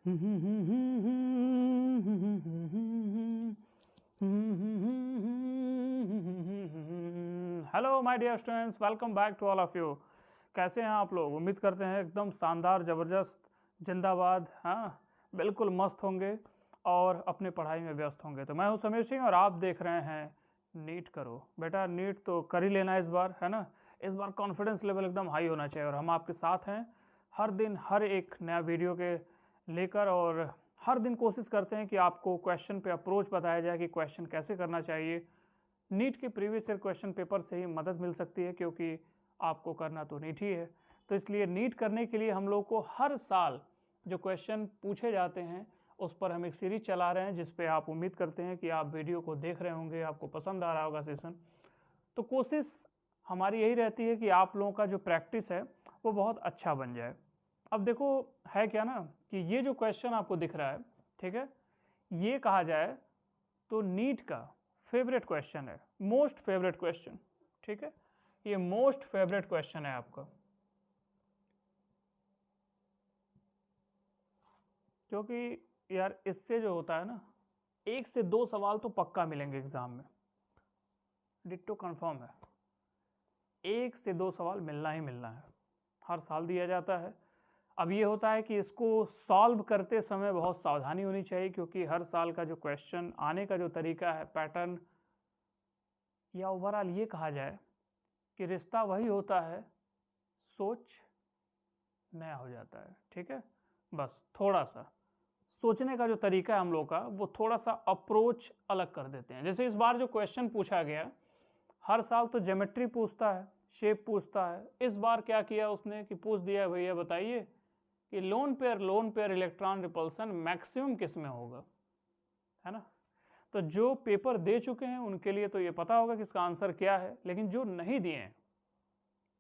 Hello my dear students, welcome back to all of you. कैसे हैं आप लोग? उम्मीद करते हैं एकदम शानदार, ज़बरदस्त, जिंदाबाद, हाँ बिल्कुल मस्त होंगे और अपनी पढ़ाई में व्यस्त होंगे। तो मैं हूं समीर सिंह और आप देख रहे हैं नीट करो। बेटा नीट तो कर ही लेना इस बार, है ना। इस बार कॉन्फिडेंस लेवल एकदम हाई होना चाहिए और हम आपके साथ हैं हर दिन हर एक नया वीडियो के लेकर, और हर दिन कोशिश करते हैं कि आपको क्वेश्चन पे अप्रोच बताया जाए कि क्वेश्चन कैसे करना चाहिए। नीट के प्रीवियस ईयर क्वेश्चन पेपर से ही मदद मिल सकती है, क्योंकि आपको करना तो नीट ही है। तो इसलिए नीट करने के लिए हम लोग को हर साल जो क्वेश्चन पूछे जाते हैं उस पर हम एक सीरीज चला रहे हैं, जिस पे आप उम्मीद करते हैं कि आप वीडियो को देख रहे होंगे, आपको पसंद आ रहा होगा सेशन। तो कोशिश हमारी यही रहती है कि आप लोगों का जो प्रैक्टिस है वो बहुत अच्छा बन जाए। अब देखो है क्या ना, कि ये जो क्वेश्चन आपको दिख रहा है, ठीक है, ये कहा जाए तो नीट का फेवरेट क्वेश्चन है, मोस्ट फेवरेट क्वेश्चन। ठीक है, ये मोस्ट फेवरेट क्वेश्चन है आपका, क्योंकि यार इससे जो होता है ना, 1 से 2 सवाल तो पक्का मिलेंगे एग्जाम में, डिट्टो कंफर्म है। 1 से 2 सवाल मिलना ही मिलना है, हर साल दिया जाता है। अब ये होता है कि इसको सॉल्व करते समय बहुत सावधानी होनी चाहिए, क्योंकि हर साल का जो क्वेश्चन आने का जो तरीका है, पैटर्न, या ओवरऑल ये कहा जाए कि रिश्ता वही होता है, सोच नया हो जाता है। ठीक है, बस थोड़ा सा सोचने का जो तरीका है हम लोग का, वो थोड़ा सा अप्रोच अलग कर देते हैं। जैसे इस बार जो क्वेश्चन पूछा गया, हर साल तो ज्योमेट्री पूछता है, शेप पूछता है। इस बार क्या किया उसने कि पूछ दिया, भैया बताइए कि lone pair electron repulsion maximum किस में होगा, है ना। तो जो पेपर दे चुके हैं उनके लिए तो ये पता होगा कि इसका आंसर क्या है, लेकिन जो नहीं दिए हैं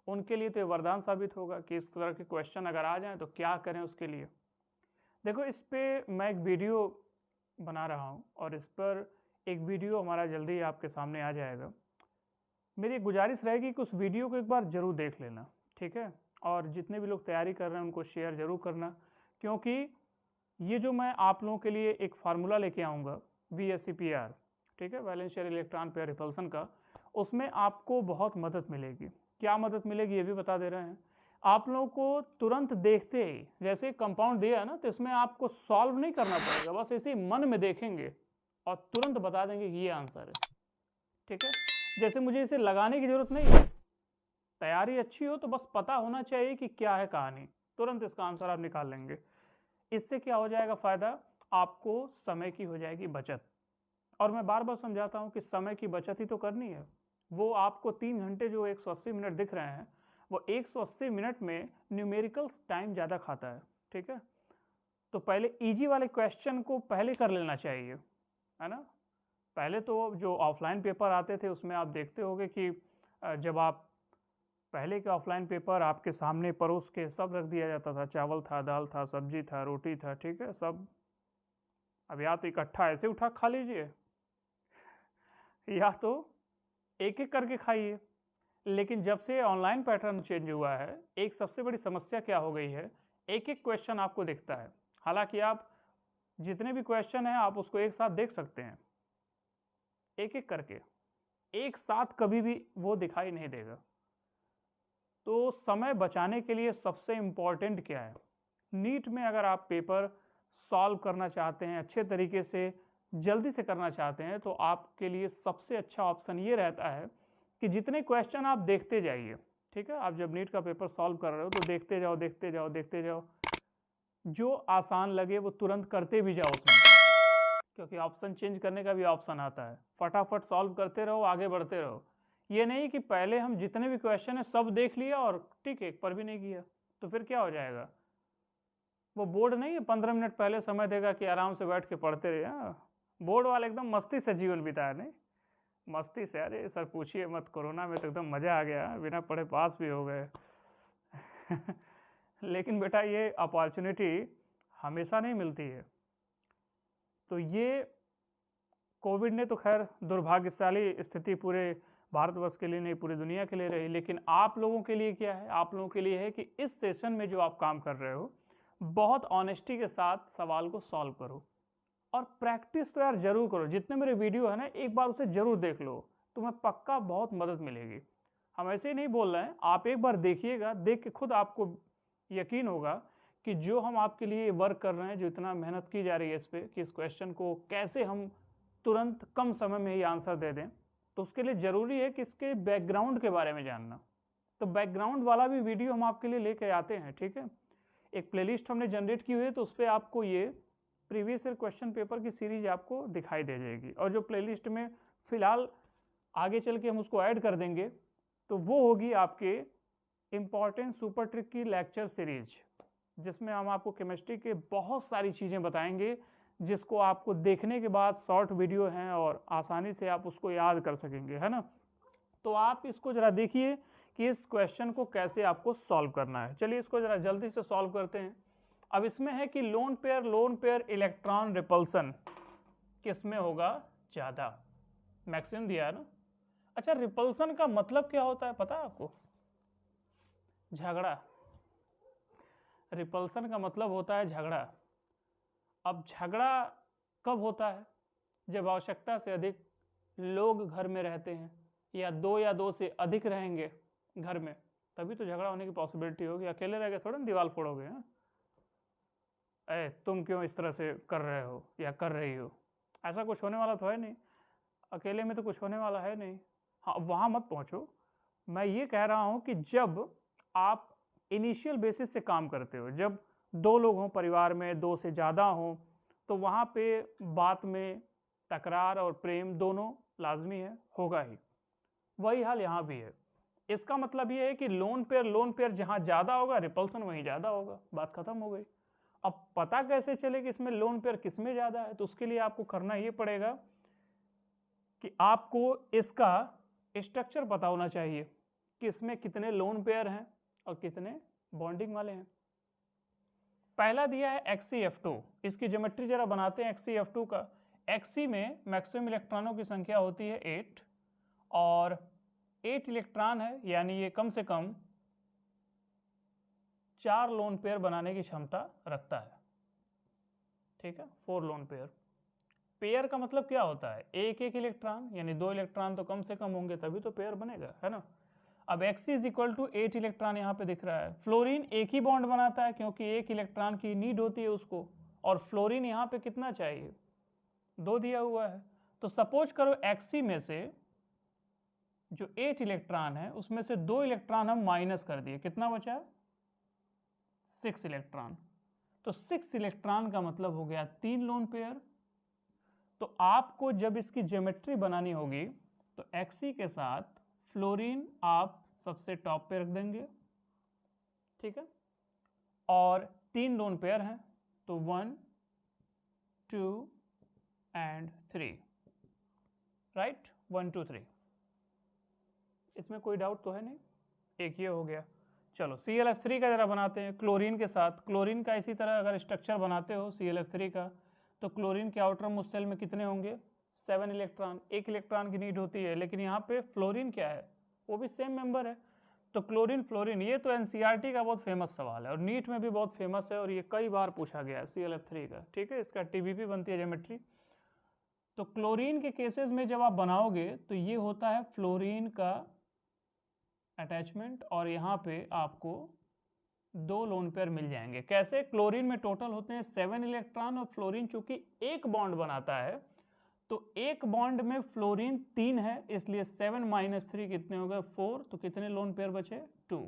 उनके लिए तो ये वरदान साबित होगा कि इस तरह के क्वेश्चन अगर आ जाएं तो क्या करें उसके लिए। देखो, इस पे मैं एक वीडियो बना रहा हूँ और इस पर एक वीडियो हमारा जल्दी ही आपके सामने आ जाएगा। मेरी एक गुजारिश रहेगी कि उस वीडियो को एक बार ज़रूर देख लेना, ठीक है, और जितने भी लोग तैयारी कर रहे हैं उनको शेयर ज़रूर करना, क्योंकि ये जो मैं आप लोगों के लिए एक फार्मूला लेके आऊँगा VSEPR, ठीक है, वैलेंशियर इलेक्ट्रॉन पेयर रिपल्सन का, उसमें आपको बहुत मदद मिलेगी। क्या मदद मिलेगी ये भी बता दे रहे हैं। आप लोगों को तुरंत देखते ही, जैसे कंपाउंड दिया है ना, तो इसमें आपको सॉल्व नहीं करना पड़ेगा, बस इसी मन में देखेंगे और तुरंत बता देंगे कि ये आंसर है। ठीक है, जैसे मुझे इसे लगाने की जरूरत नहीं है, तैयारी अच्छी हो तो बस पता होना चाहिए कि क्या है कहानी, तुरंत इसका आंसर आप निकाल लेंगे। इससे क्या हो जाएगा फ़ायदा, आपको समय की हो जाएगी बचत। और मैं बार बार समझाता हूँ कि समय की बचत ही तो करनी है। वो आपको 3 घंटे जो 180 मिनट दिख रहे हैं, वो 180 मिनट में न्यूमेरिकल्स टाइम ज़्यादा खाता है। ठीक है, तो पहले इजी वाले क्वेश्चन को पहले कर लेना चाहिए, है ना। पहले तो जो ऑफलाइन पेपर आते थे उसमें आप देखते होंगे कि जब आप पहले के ऑफलाइन पेपर आपके सामने परोस के सब रख दिया जाता था, चावल था, दाल था, सब्जी था, रोटी था, ठीक है, सब। अब या तो इकट्ठा ऐसे उठा खा लीजिए या तो एक एक करके खाइए। लेकिन जब से ऑनलाइन पैटर्न चेंज हुआ है, एक सबसे बड़ी समस्या क्या हो गई है, एक एक क्वेश्चन आपको दिखता है। हालांकि आप जितने भी क्वेश्चन हैं आप उसको एक साथ देख सकते हैं, एक एक करके, एक साथ कभी भी वो दिखाई नहीं देगा। तो समय बचाने के लिए सबसे इम्पॉर्टेंट क्या है, नीट में अगर आप पेपर सॉल्व करना चाहते हैं, अच्छे तरीके से जल्दी से करना चाहते हैं, तो आपके लिए सबसे अच्छा ऑप्शन ये रहता है कि जितने क्वेश्चन आप देखते जाइए। ठीक है, आप जब नीट का पेपर सॉल्व कर रहे हो तो देखते जाओ देखते जाओ देखते जाओ, जो आसान लगे वो तुरंत करते भी जाओ उसमें, क्योंकि ऑप्शन चेंज करने का भी ऑप्शन आता है। फटाफट सॉल्व करते रहो, आगे बढ़ते रहो। ये नहीं कि पहले हम जितने भी क्वेश्चन है सब देख लिया और ठीक है एक पर भी नहीं किया, तो फिर क्या हो जाएगा। वो बोर्ड नहीं है 15 मिनट पहले समय देगा कि आराम से बैठ के पढ़ते रहे। हाँ, बोर्ड वाले एकदम मस्ती से जीवन बिताया, नहीं मस्ती से। अरे सर पूछिए मत, कोरोना में तो एकदम मज़ा आ गया, बिना पढ़े पास भी हो गए लेकिन बेटा ये अपॉर्चुनिटी हमेशा नहीं मिलती है। तो ये कोविड ने तो खैर दुर्भाग्यशाली स्थिति पूरे भारतवर्ष के लिए नहीं, पूरी दुनिया के लिए रही, लेकिन आप लोगों के लिए क्या है, आप लोगों के लिए है कि इस सेशन में जो आप काम कर रहे हो बहुत ऑनेस्टी के साथ सवाल को सॉल्व करो और प्रैक्टिस तो यार जरूर करो। जितने मेरे वीडियो है ना, एक बार उसे जरूर देख लो, तुम्हें पक्का बहुत मदद मिलेगी। हम ऐसे ही नहीं बोल रहे हैं, आप एक बार देखिएगा, देख के खुद आपको यकीन होगा कि जो हम आपके लिए वर्क कर रहे हैं, जो इतना मेहनत की जा रही है इस पर कि इस क्वेश्चन को कैसे हम तुरंत कम समय में ही आंसर दे दें, तो उसके लिए ज़रूरी है कि इसके बैकग्राउंड के बारे में जानना। तो बैकग्राउंड वाला भी वीडियो हम आपके लिए लेके आते हैं, ठीक है। एक प्लेलिस्ट हमने जनरेट की हुई है, तो उस पर आपको ये प्रीवियस ईयर क्वेश्चन पेपर की सीरीज आपको दिखाई दे जाएगी। और जो प्लेलिस्ट में फ़िलहाल आगे चल के हम उसको ऐड कर देंगे, तो वो होगी आपके इम्पॉर्टेंट सुपर ट्रिक की लेक्चर सीरीज, जिसमें हम आपको केमिस्ट्री के बहुत सारी चीज़ें बताएंगे, जिसको आपको देखने के बाद शॉर्ट वीडियो हैं और आसानी से आप उसको याद कर सकेंगे, है ना। तो आप इसको ज़रा देखिए कि इस क्वेश्चन को कैसे आपको सॉल्व करना है। चलिए इसको ज़रा जल्दी से सॉल्व करते हैं। अब इसमें है कि लोन पेयर इलेक्ट्रॉन रिपल्सन किस में होगा ज़्यादा, मैक्सिमम दिया है ना। अच्छा, रिपल्सन का मतलब क्या होता है पता है आपको? झगड़ा। रिपल्सन का मतलब होता है झगड़ा। अब झगड़ा कब होता है? जब आवश्यकता से अधिक लोग घर में रहते हैं, या दो से अधिक रहेंगे घर में, तभी तो झगड़ा होने की पॉसिबिलिटी होगी। अकेले रह के थोड़ा दीवार फोड़ोगे। हाँ, अरे तुम क्यों इस तरह से कर रहे हो या कर रही हो, ऐसा कुछ होने वाला तो है नहीं। अकेले में तो कुछ होने वाला है नहीं। हाँ, वहाँ मत पहुँचो। मैं ये कह रहा हूँ कि जब आप इनिशियल बेसिस से काम करते हो, जब दो लोग हों परिवार में, दो से ज़्यादा हों, तो वहाँ पे बात में तकरार और प्रेम दोनों लाजमी है, होगा ही। वही हाल यहाँ भी है। इसका मतलब ये है कि लोन पेयर जहाँ ज़्यादा होगा, रिपल्सन वहीं ज़्यादा होगा। बात खत्म हो गई। अब पता कैसे चले कि इसमें लोन पेयर किस में ज़्यादा है? तो उसके लिए आपको करना ये पड़ेगा कि आपको इसका स्ट्रक्चर पता होना चाहिए कि इसमें कितने लोन पेयर हैं और कितने बॉन्डिंग वाले हैं। पहला दिया है XeF2। इसकी ज्योमेट्री जरा बनाते हैं XeF2 का। Xe में मैक्सिमम इलेक्ट्रॉनों की संख्या होती है 8, और 8 इलेक्ट्रॉन है, यानी ये कम से कम 4 लोन पेयर बनाने की क्षमता रखता है। ठीक है, 4 लोन पेयर। पेयर का मतलब क्या होता है? एक इलेक्ट्रॉन, यानी 2 इलेक्ट्रॉन तो कम से कम होंगे, तभी तो पेयर बनेगा, है ना। अब Xe = 8 इलेक्ट्रॉन यहाँ पे दिख रहा है। फ्लोरीन एक ही बॉन्ड बनाता है, क्योंकि 1 इलेक्ट्रॉन की नीड होती है उसको, और फ्लोरीन यहाँ पे कितना चाहिए? 2 दिया हुआ है। तो सपोज करो Xe में से जो 8 इलेक्ट्रॉन है, उसमें से 2 इलेक्ट्रॉन हम माइनस कर दिए, कितना बचा? 6 इलेक्ट्रॉन। तो 6 इलेक्ट्रॉन का मतलब हो गया 3 लोन पेयर। तो आपको जब इसकी ज्योमेट्री बनानी होगी, तो Xe के साथ फ्लोरीन आप सबसे टॉप पे रख देंगे, ठीक है, और 3 लोन पेयर हैं, तो 1 2 एंड 3, राइट, 1 2 3। इसमें कोई डाउट तो है नहीं? एक ये हो गया। चलो ClF3 का जरा बनाते हैं क्लोरीन के साथ। क्लोरीन का इसी तरह अगर स्ट्रक्चर बनाते हो ClF3 का, तो क्लोरीन के आउटर मोस्ट शेल में कितने होंगे? 7 इलेक्ट्रॉन। 1 इलेक्ट्रॉन की नीड होती है, लेकिन यहाँ पे फ्लोरीन क्या है? वो भी सेम मेंबर है। तो क्लोरीन फ्लोरीन, ये तो NCERT का बहुत फेमस सवाल है और नीट में भी बहुत फेमस है, और ये कई बार पूछा गया है ClF3 का, ठीक है। इसका TBP बनती है ज्योमेट्री। तो क्लोरीन के केसेस में जब आप बनाओगे, तो ये होता है फ्लोरीन का अटैचमेंट, और यहाँ पे आपको 2 लोन पेयर मिल जाएंगे। कैसे? क्लोरीन में टोटल होते हैं 7 इलेक्ट्रॉन, और फ्लोरीन चूंकि एक बॉन्ड बनाता है, तो एक बॉन्ड में फ्लोरीन 3 है, इसलिए 7 - 3 कितने हो गए? 4। तो कितने लोन पेयर बचे? 2।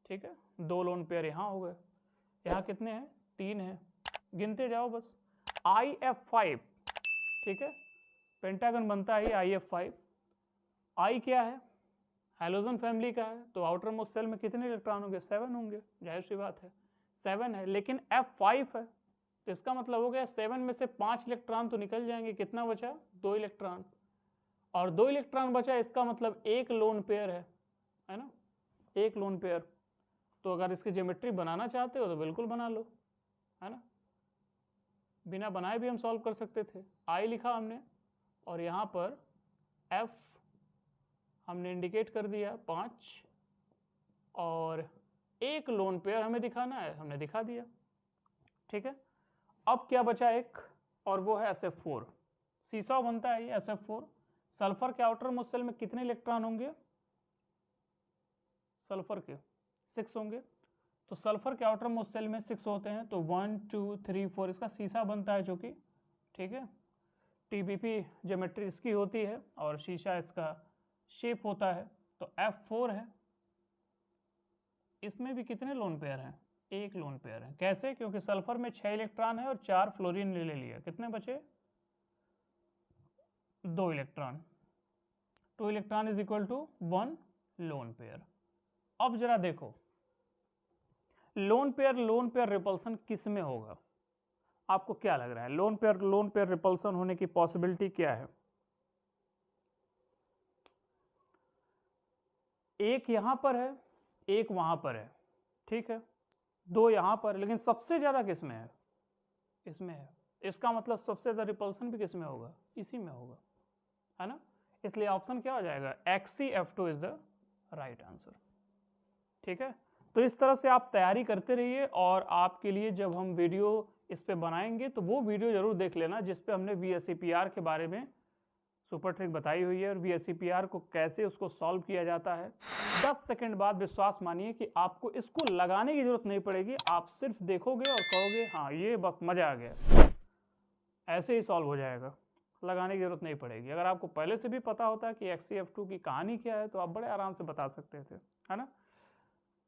ठीक है, 2 लोन पेयर यहाँ हो गए। यहाँ कितने हैं? 3 है, गिनते जाओ बस। IF5, ठीक है, पेंटागन बनता है IF5। I क्या है? हैलोजन फैमिली का है, तो आउटर मोस्ट शेल में कितने इलेक्ट्रॉन होंगे? 7 होंगे, जाहिर सी बात है 7 है। लेकिन F5 है, तो इसका मतलब हो गया 7 में से 5 इलेक्ट्रॉन तो निकल जाएंगे। कितना बचा? 2 इलेक्ट्रॉन, और 2 इलेक्ट्रॉन बचा, इसका मतलब 1 लोन पेयर है ना, 1 लोन पेयर। तो अगर इसकी ज्योमेट्री बनाना चाहते हो तो बिल्कुल बना लो, है ना। बिना बनाए भी हम सॉल्व कर सकते थे। I लिखा हमने, और यहाँ पर F हमने इंडिकेट कर दिया 5, और एक लोन पेयर हमें दिखाना है, हमने दिखा दिया, ठीक है। अब क्या बचा एक, और वो है SF4। सीसा बनता है ये SF4। सल्फर के आउटर मोस्ट शेल में कितने इलेक्ट्रॉन होंगे, सल्फर के 6 होंगे, तो सल्फर के आउटर मोस्ट शेल में 6 होते हैं, तो 1 2 3 4 इसका सीसा बनता है जो कि, ठीक है, TBP ज्योमेट्री इसकी होती है और शीशा इसका शेप होता है, तो F4 है। इसमें भी कितने लोन पेयर हैं, एक लोन पेयर है। कैसे, क्योंकि सल्फर में 6 इलेक्ट्रॉन है और 4 फ्लोरीन ले लिया, कितने बचे, 2 electron. 2 electron is equal to 1 lone pair. अब जरा देखो लोन पेयर रिपल्सन किस में होगा, आपको क्या लग रहा है, लोन पेयर रिपल्सन होने की पॉसिबिलिटी क्या है। एक यहां पर है, एक वहां पर है, ठीक है, 2 यहां पर, लेकिन सबसे ज्यादा किस में है, इसमें है। इसका मतलब सबसे ज्यादा रिपल्सन भी किस में होगा, इसी में होगा, है ना। इसलिए ऑप्शन क्या हो जाएगा, XCF2 is the right answer, ठीक है। तो इस तरह से आप तैयारी करते रहिए, और आपके लिए जब हम वीडियो इस पे बनाएंगे तो वो वीडियो जरूर देख लेना जिस पे हमने VSEPR के बारे में सुपर ट्रिक बताई हुई है और VSEPR को कैसे उसको सॉल्व किया जाता है। 10 सेकंड बाद विश्वास मानिए कि आपको इसको लगाने की जरूरत नहीं पड़ेगी, आप सिर्फ देखोगे और कहोगे हाँ ये बस मजा आ गया, ऐसे ही सॉल्व हो जाएगा, लगाने की जरूरत नहीं पड़ेगी। अगर आपको पहले से भी पता होता है कि XCF2 की कहानी क्या है तो आप बड़े आराम से बता सकते थे, है ना।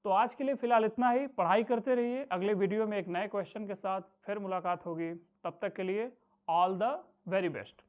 तो आज के लिए फिलहाल इतना ही, पढ़ाई करते रहिए, अगले वीडियो में एक नए क्वेश्चन के साथ फिर मुलाकात होगी, तब तक के लिए ऑल द वेरी बेस्ट।